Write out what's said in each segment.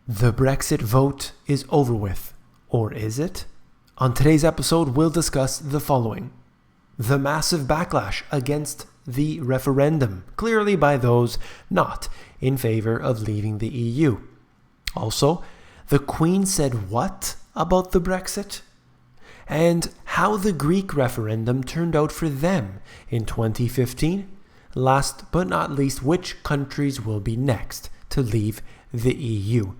The Brexit vote is over with, or is it? On today's episode, we'll discuss the following. The massive backlash against the referendum, clearly by those not in favor of leaving the EU. Also, the Queen said what about the Brexit? And how the Greek referendum turned out for them in 2015. Last but not least, which countries will be next to leave the EU.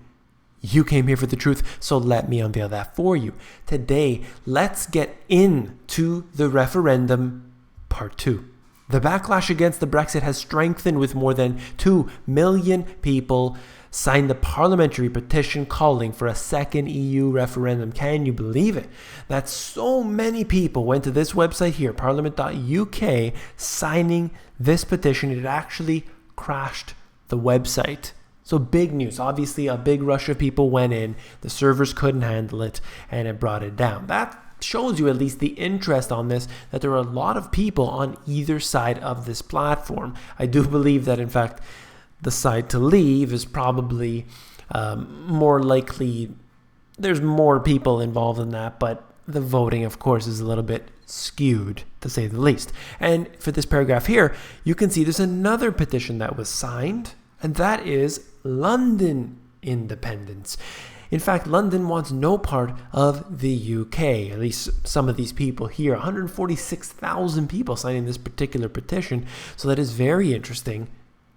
You came here for the truth, so let me unveil that for you. Today, let's get into the referendum part 2. The backlash against the Brexit has strengthened with more than 2 million people signed the parliamentary petition calling for a second EU referendum. Can you believe it? That so many people went to this website here, parliament.uk, signing this petition. It actually crashed the website. So big news. Obviously, a big rush of people went in. The servers couldn't handle it, and it brought it down. That shows you at least the interest on this, that there are a lot of people on either side of this platform. I do believe that, in fact, the side to leave is probably more likely. There's more people involved in that, but the voting, of course, is a little bit skewed, to say the least. And for this paragraph here, you can see there's another petition that was signed, and that is London independence. In fact, London wants no part of the UK, at least some of these people here. 146,000 people signing this particular petition. So that is very interesting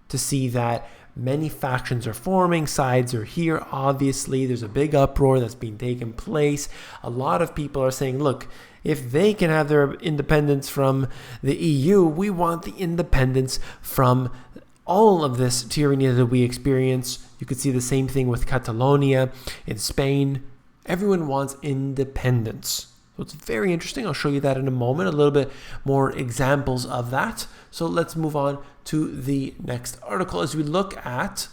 to see that many factions are forming, sides are here. Obviously, there's a big uproar that's been taking place. A lot of people are saying, look, if they can have their independence from the EU, we want the independence from all of this tyranny that we experience. You could see the same thing with Catalonia in Spain. Everyone wants independence. So it's very interesting. I'll show you that in a moment, a little bit more examples of that. So let's move on to the next article as we look at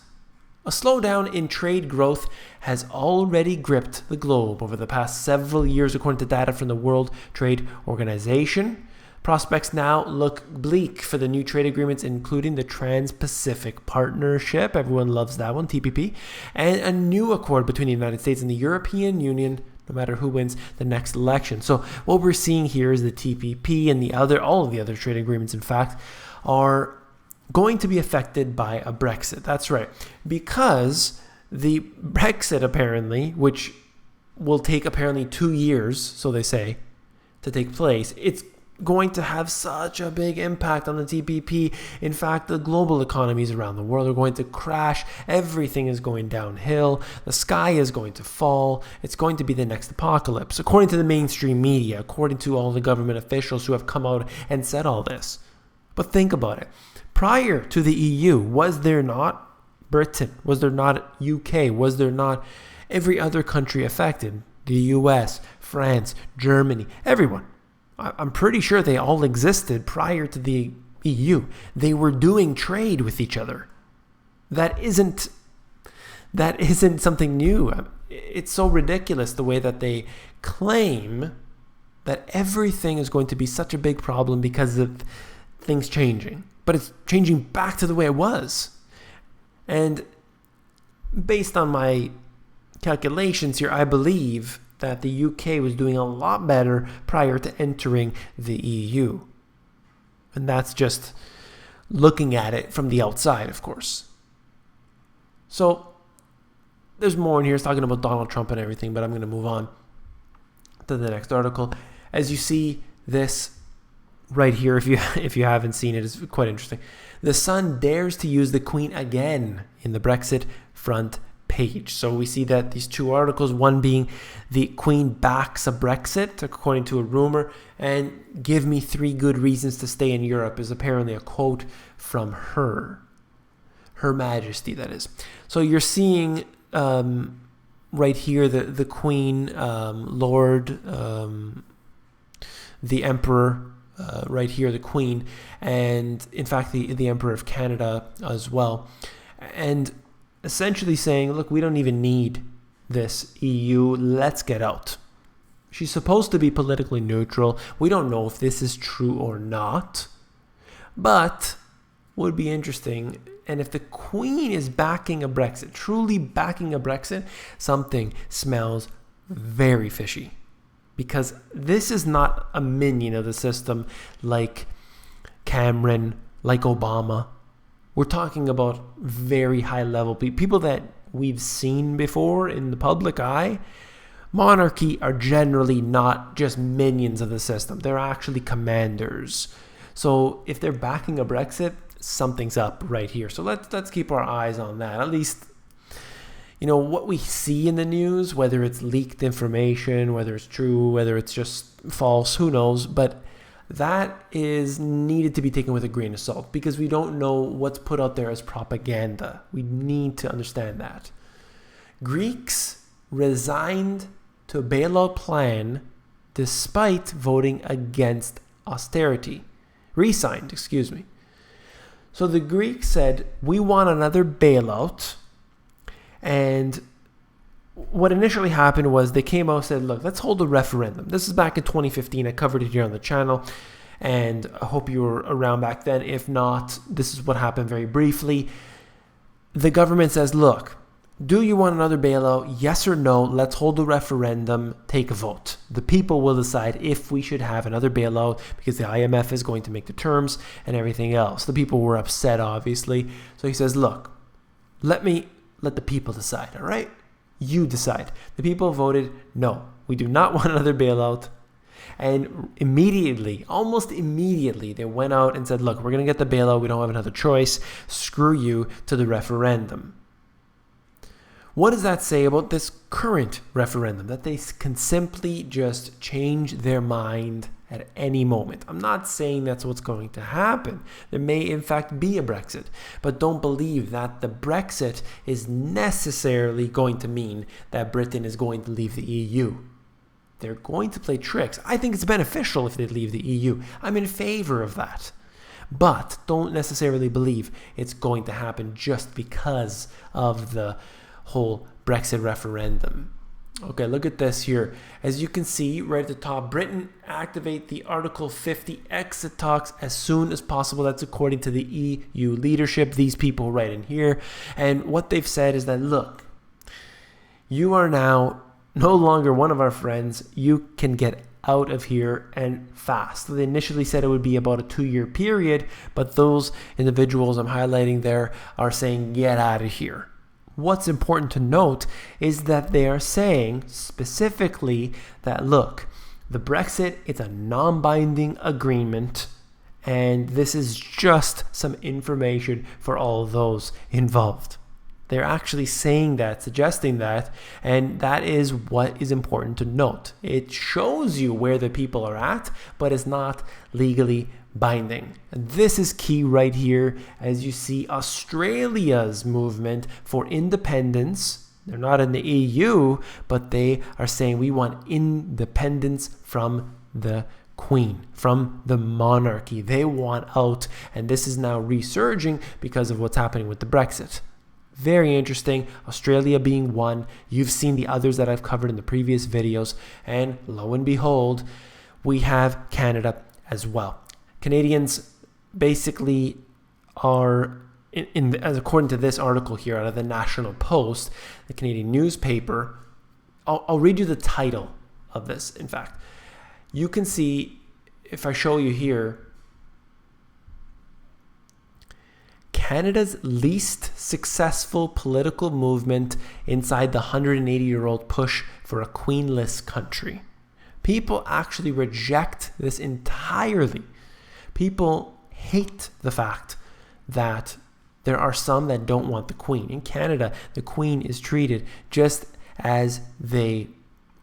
a slowdown in trade growth has already gripped the globe over the past several years, according to data from the World Trade Organization. Prospects now look bleak for the new trade agreements, including the Trans-Pacific Partnership. Everyone loves that one, TPP. And a new accord between the United States and the European Union, no matter who wins the next election. So what we're seeing here is the TPP and all of the other trade agreements, in fact, are going to be affected by a Brexit. That's right. Because the Brexit, apparently, which will take apparently 2 years, so they say, to take place, it's going to have such a big impact on the TPP. In fact, the global economies around the world are going to crash. Everything is going downhill. The sky is going to fall. It's going to be the next apocalypse, according to the mainstream media, according to all the government officials who have come out and said all this. But think about it. Prior to the EU, was there not Britain? Was there not UK? Was there not every other country affected? The US, France, Germany, everyone. I'm pretty sure they all existed prior to the EU. They were doing trade with each other. That isn't something new. It's so ridiculous the way that they claim that everything is going to be such a big problem because of things changing. But it's changing back to the way it was. And based on my calculations here, I believe that the UK was doing a lot better prior to entering the EU. And that's just looking at it from the outside, of course. So there's more in here. It's talking about Donald Trump and everything, but I'm going to move on to the next article. As you see this right here, if you haven't seen it, it's quite interesting. The Sun dares to use the Queen again in the Brexit front page. So we see that these two articles, one being the Queen backs a Brexit, according to a rumor, and give me 3 good reasons to stay in Europe is apparently a quote from Her Majesty, that is. So you're seeing right here the Queen, Lord, the Emperor, right here, the Queen, and in fact the Emperor of Canada as well, and essentially saying, look, we don't even need this EU, let's get out. She's supposed to be politically neutral. We don't know if this is true or not, but would be interesting. And if the Queen is backing a Brexit, truly backing a Brexit, something smells very fishy. Because this is not a minion of the system like Cameron, like Obama. We're talking about very high level people that we've seen before in the public eye. Monarchy are generally not just minions of the system. They're actually commanders. So if they're backing a Brexit, something's up right here. So let's keep our eyes on that. At least, what we see in the news, whether it's leaked information, whether it's true, whether it's just false, who knows? But that is needed to be taken with a grain of salt because we don't know what's put out there as propaganda. We need to understand that. Greeks resigned to a bailout plan despite voting against austerity. Resigned, excuse me. So the Greeks said, we want another bailout. And what initially happened was they came out and said, look, let's hold a referendum. This is back in 2015. I covered it here on the channel. And I hope you were around back then. If not, this is what happened very briefly. The government says, look, do you want another bailout? Yes or no? Let's hold a referendum. Take a vote. The people will decide if we should have another bailout because the IMF is going to make the terms and everything else. The people were upset, obviously. So he says, look, let the people decide, all right? You decide. The people voted no. We do not want another bailout. And immediately, almost immediately, they went out and said, look, we're going to get the bailout. We don't have another choice. Screw you to the referendum. What does that say about this current referendum? That they can simply just change their mind at any moment. I'm not saying that's what's going to happen. There may in fact be a Brexit, but don't believe that the Brexit is necessarily going to mean that Britain is going to leave the EU. They're going to play tricks. I think it's beneficial if they leave the EU. I'm in favor of that. But don't necessarily believe it's going to happen just because of the whole Brexit referendum. Okay, look at this here. As you can see right at the top, Britain activate the Article 50 exit talks as soon as possible. That's according to the EU leadership, these people right in here. And what they've said is that, look, you are now no longer one of our friends. You can get out of here and fast. They initially said it would be about a 2-year period, but those individuals I'm highlighting there are saying, get out of here. What's important to note is that they are saying specifically that, look, the Brexit is a non-binding agreement, and this is just some information for all those involved. They're actually saying that, suggesting that, and that is what is important to note. It shows you where the people are at, but it's not legally binding. And this is key right here as you see Australia's movement for independence. They're not in the EU, but they are saying we want independence from the Queen, from the monarchy. They want out, and this is now resurging because of what's happening with the Brexit. Very interesting. Australia being one. You've seen the others that I've covered in the previous videos, and lo and behold, we have Canada as well. Canadians basically are, as according to this article here out of the National Post, the Canadian newspaper, I'll read you the title of this, in fact. You can see, if I show you here, Canada's least successful political movement inside the 180-year-old push for a queenless country. People actually reject this entirely. People hate the fact that there are some that don't want the Queen. In Canada, the Queen is treated just as they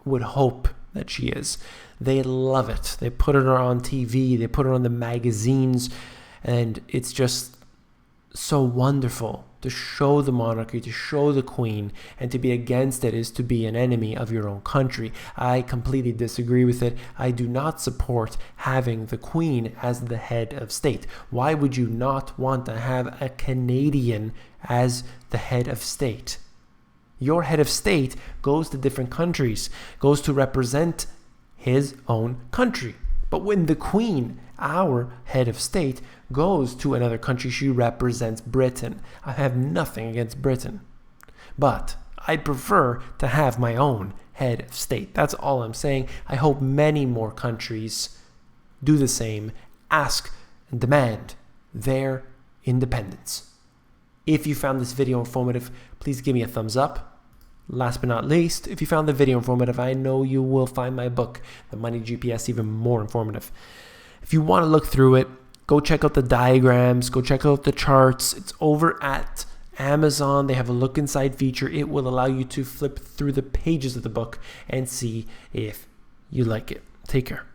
would hope that she is. They love it. They put her on TV. They put her on the magazines. And it's just so wonderful to show the monarchy, to show the Queen, and to be against it is to be an enemy of your own country. I completely disagree with it. I do not support having the Queen as the head of state. Why would you not want to have a Canadian as the head of state? Your head of state goes to different countries, goes to represent his own country. But when the Queen our head of state goes to another country. She represents Britain. I have nothing against Britain, but I'd prefer to have my own head of state. That's all I'm saying. I hope many more countries do the same, ask and demand their independence. If you found this video informative, please give me a thumbs up. Last but not least, if you found the video informative, I know you will find my book, The Money GPS, even more informative. If you want to look through it, go check out the diagrams, go check out the charts. It's over at Amazon. They have a look inside feature. It will allow you to flip through the pages of the book and see if you like it. Take care.